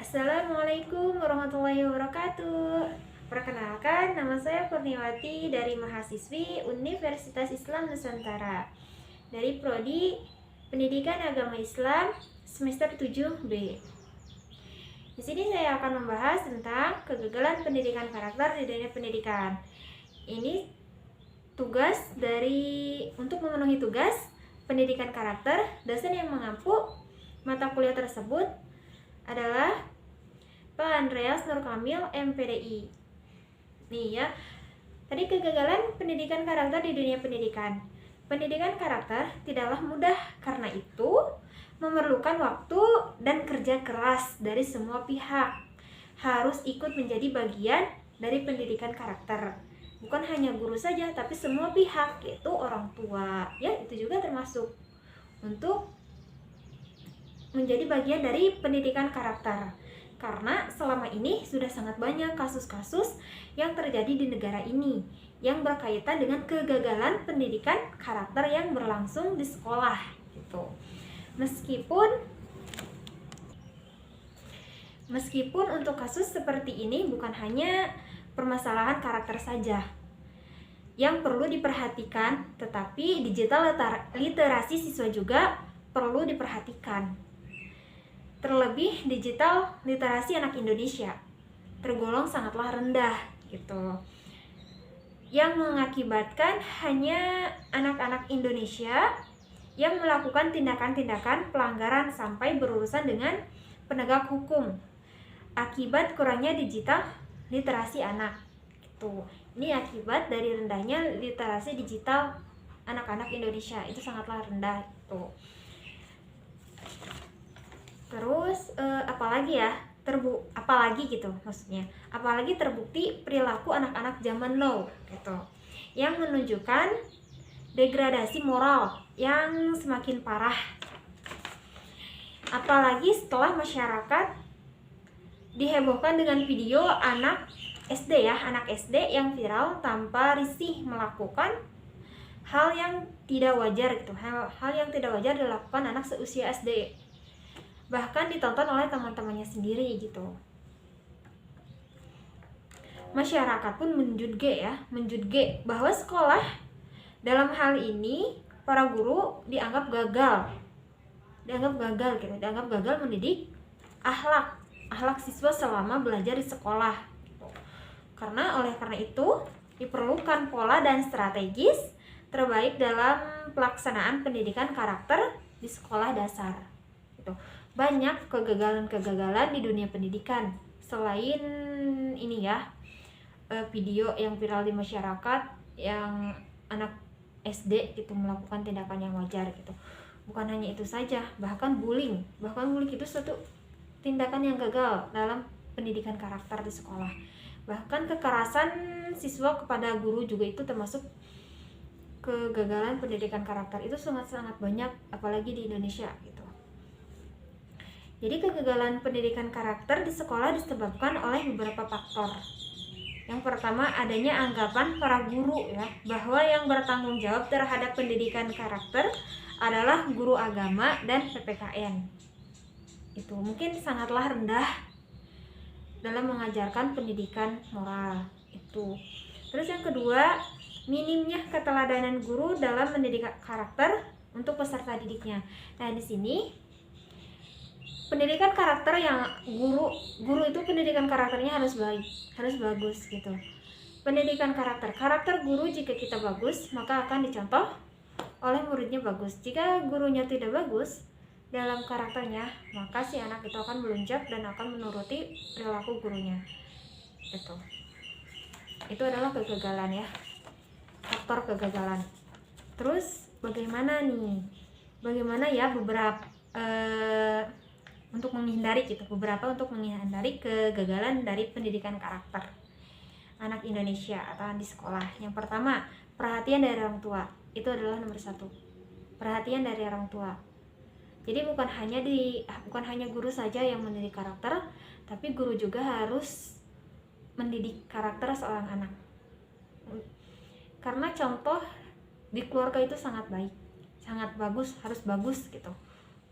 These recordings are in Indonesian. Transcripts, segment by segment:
Assalamualaikum warahmatullahi wabarakatuh. Perkenalkan, nama saya Kurniawati dari mahasiswi Universitas Islam Nusantara dari Prodi Pendidikan Agama Islam semester 7B. Di sini saya akan membahas tentang kegagalan pendidikan karakter di dunia pendidikan. Ini untuk memenuhi tugas pendidikan karakter, dosen yang mengampu mata kuliah tersebut adalah Pak Andreas Nur Kamil, MPDI. Nih ya, tadi kegagalan pendidikan karakter di dunia pendidikan. Pendidikan karakter tidaklah mudah, karena itu memerlukan waktu dan kerja keras dari semua pihak. Harus ikut menjadi bagian dari pendidikan karakter. Bukan hanya guru saja, tapi semua pihak, yaitu orang tua. Ya, itu juga termasuk untuk menjadi bagian dari pendidikan karakter. Karena selama ini sudah sangat banyak kasus-kasus yang terjadi di negara ini yang berkaitan dengan kegagalan pendidikan karakter yang berlangsung di sekolah gitu. Meskipun untuk kasus seperti ini bukan hanya permasalahan karakter saja yang perlu diperhatikan, tetapi digital literasi siswa juga perlu diperhatikan. Terlebih digital literasi anak Indonesia tergolong sangatlah rendah gitu, yang mengakibatkan hanya anak-anak Indonesia yang melakukan tindakan-tindakan pelanggaran sampai berurusan dengan penegak hukum akibat kurangnya digital literasi anak gitu. Ini akibat dari rendahnya literasi digital anak-anak Indonesia, itu sangatlah rendah itu. Terus apalagi terbukti perilaku anak-anak zaman now gitu, yang menunjukkan degradasi moral yang semakin parah. Apalagi setelah masyarakat dihebohkan dengan video anak SD yang viral tanpa risih melakukan hal yang tidak wajar gitu. Hal yang tidak wajar dilakukan anak seusia SD, bahkan ditonton oleh teman-temannya sendiri gitu. Masyarakat pun menjudge bahwa sekolah dalam hal ini para guru dianggap gagal mendidik akhlak siswa selama belajar di sekolah gitu. Oleh karena itu diperlukan pola dan strategis terbaik dalam pelaksanaan pendidikan karakter di sekolah dasar gitu. Banyak kegagalan di dunia pendidikan. Selain ini ya, video yang viral di masyarakat yang anak SD gitu melakukan tindakan yang wajar gitu. Bukan hanya itu saja, bahkan bullying itu suatu tindakan yang gagal dalam pendidikan karakter di sekolah. Bahkan kekerasan siswa kepada guru juga itu termasuk kegagalan pendidikan karakter. Itu sangat-sangat banyak, apalagi di Indonesia gitu. Jadi kegagalan pendidikan karakter di sekolah disebabkan oleh beberapa faktor. Yang pertama, adanya anggapan para guru ya, bahwa yang bertanggung jawab terhadap pendidikan karakter adalah guru agama dan PPKN. Itu mungkin sangatlah rendah dalam mengajarkan pendidikan moral itu. Terus yang kedua, minimnya keteladanan guru dalam mendidik karakter untuk peserta didiknya. Nah, di sini pendidikan karakter yang guru itu pendidikan karakternya harus bagus gitu. Pendidikan karakter guru, jika kita bagus maka akan dicontoh oleh muridnya bagus. Jika gurunya tidak bagus dalam karakternya, maka si anak itu akan melunjak dan akan menuruti perilaku gurunya gitu. Itu adalah kegagalan ya, faktor kegagalan. Terus bagaimana ya untuk menghindari kegagalan dari pendidikan karakter anak Indonesia atau di sekolah. Yang pertama, perhatian dari orang tua. Itu adalah nomor 1. Perhatian dari orang tua. Jadi bukan hanya guru saja yang mendidik karakter, tapi guru juga harus mendidik karakter seorang anak. Karena contoh di keluarga itu sangat baik, sangat bagus, harus bagus gitu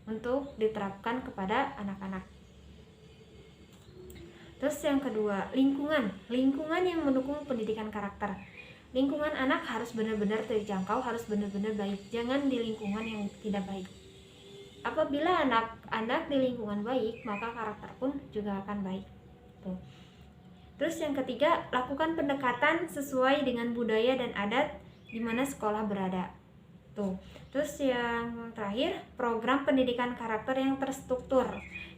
untuk diterapkan kepada anak-anak. Terus yang kedua, lingkungan yang mendukung pendidikan karakter. Lingkungan anak harus benar-benar terjangkau, harus benar-benar baik. Jangan di lingkungan yang tidak baik. Apabila anak-anak di lingkungan baik, maka karakter pun juga akan baik. Tuh. Terus yang ketiga, lakukan pendekatan sesuai dengan budaya dan adat di mana sekolah berada. Tuh. Terus yang terakhir, program pendidikan karakter yang terstruktur.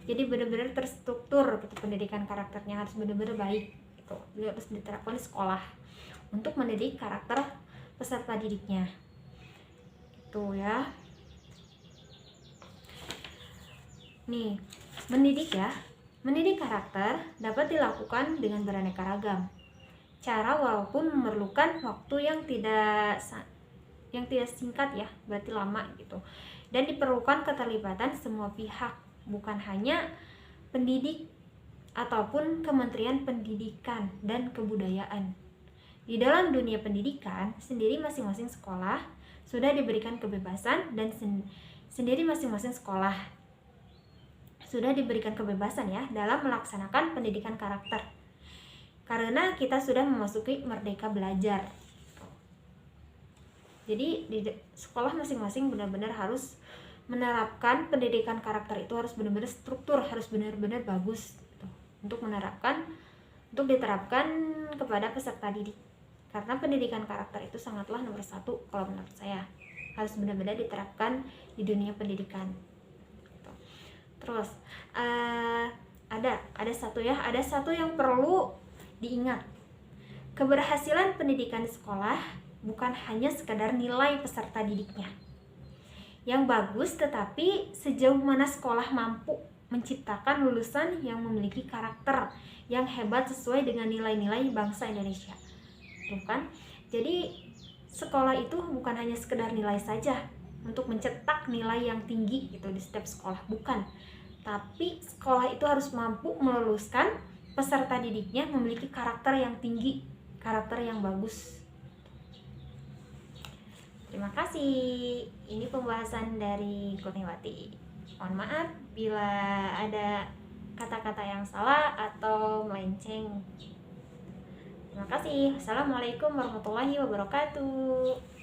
Jadi benar-benar terstruktur gitu, pendidikan karakternya harus benar-benar baik gitu. Harus diterapkan di sekolah untuk mendidik karakter peserta didiknya. Itu ya. Nih, mendidik karakter dapat dilakukan dengan beraneka ragam cara, walaupun memerlukan waktu yang tidak singkat ya, berarti lama gitu. Dan diperlukan keterlibatan semua pihak, bukan hanya pendidik ataupun Kementerian Pendidikan dan Kebudayaan. Di dalam dunia pendidikan sendiri, masing-masing sekolah sudah diberikan kebebasan dan sendiri masing-masing sekolah sudah diberikan kebebasan ya dalam melaksanakan pendidikan karakter. Karena kita sudah memasuki merdeka belajar. Jadi di sekolah masing-masing benar-benar harus menerapkan pendidikan karakter itu, harus benar-benar struktur, harus benar-benar bagus gitu, untuk diterapkan kepada peserta didik. Karena pendidikan karakter itu sangatlah nomor satu kalau menurut saya, harus benar-benar diterapkan di dunia pendidikan. Terus ada satu yang perlu diingat. Keberhasilan pendidikan di sekolah bukan hanya sekadar nilai peserta didiknya yang bagus, tetapi sejauh mana sekolah mampu menciptakan lulusan yang memiliki karakter yang hebat sesuai dengan nilai-nilai bangsa Indonesia. Tuh kan? Jadi sekolah itu bukan hanya sekedar nilai saja untuk mencetak nilai yang tinggi gitu di setiap sekolah, bukan. Tapi sekolah itu harus mampu meluluskan peserta didiknya memiliki karakter yang tinggi, karakter yang bagus. Terima kasih. Ini pembahasan dari Kurniawati. Mohon maaf bila ada kata-kata yang salah atau melenceng. Terima kasih. Assalamualaikum warahmatullahi wabarakatuh.